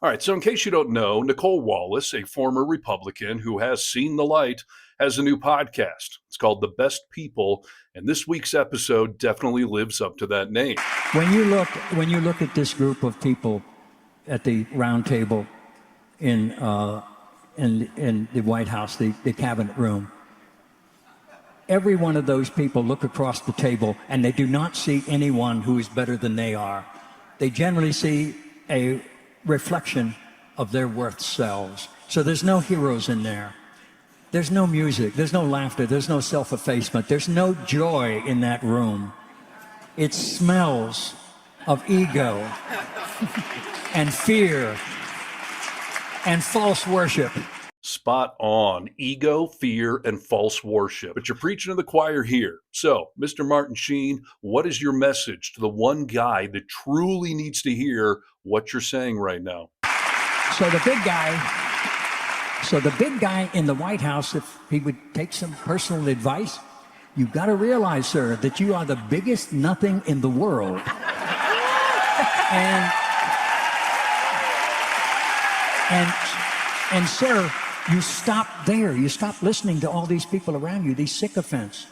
All right, so in case you don't know, Nicole Wallace, a former Republican who has seen the light, has a new podcast. It's called The Best People, and this week's episode definitely lives up to that name. When you look at this group of people at the round table in the White House, the cabinet room, every one of those people look across the table and they do not see anyone who is better than they are. They generally see a reflection of their worth selves. So there's no heroes in there. There's no music, there's no laughter, there's no self-effacement, there's no joy in that room. It smells of ego and fear and false worship. Spot on. Ego, fear, and false worship. But you're preaching to the choir here. So, Mr. Martin Sheen, what is your message to the one guy that truly needs to hear what you're saying right now? So the big guy in the White House, if he would take some personal advice, you've got to realize, sir, that you are the biggest nothing in the world. And sir, you stop there. You stop listening to all these people around you, these sycophants,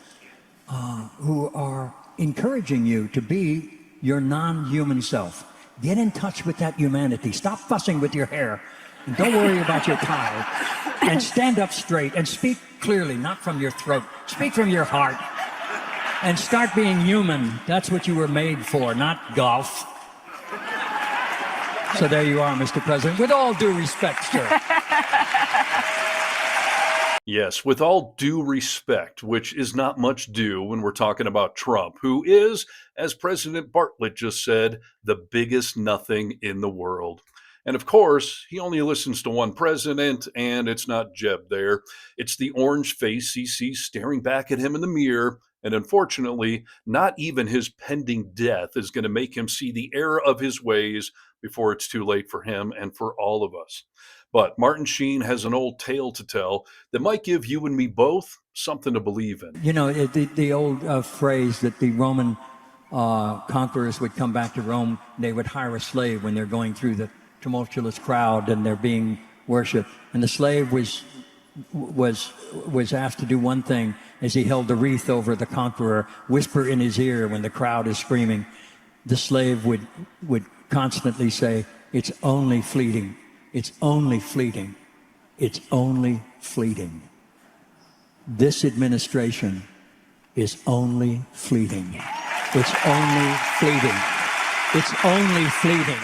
who are encouraging you to be your non-human self. Get in touch with that humanity. Stop fussing with your hair. And don't worry about your tie. And stand up straight and speak clearly, not from your throat. Speak from your heart. And start being human. That's what you were made for, not golf. So there you are, Mr. President. With all due respect, sir. Yes, with all due respect, which is not much due when we're talking about Trump, who is, as President Bartlett just said, the biggest nothing in the world. And of course, he only listens to one president, and it's not Jeb there. It's the orange face he sees staring back at him in the mirror. And unfortunately, not even his pending death is going to make him see the error of his ways before it's too late for him and for all of us. But Martin Sheen has an old tale to tell that might give you and me both something to believe in. You know, the old phrase that the Roman conquerors would come back to Rome, they would hire a slave when they're going through the tumultuous crowd and they're being worshipped. And the slave was asked to do one thing as he held the wreath over the conqueror, whisper in his ear when the crowd is screaming. The slave would constantly say, "It's only fleeting. It's only fleeting. It's only fleeting." This administration is only fleeting. It's only fleeting. It's only fleeting.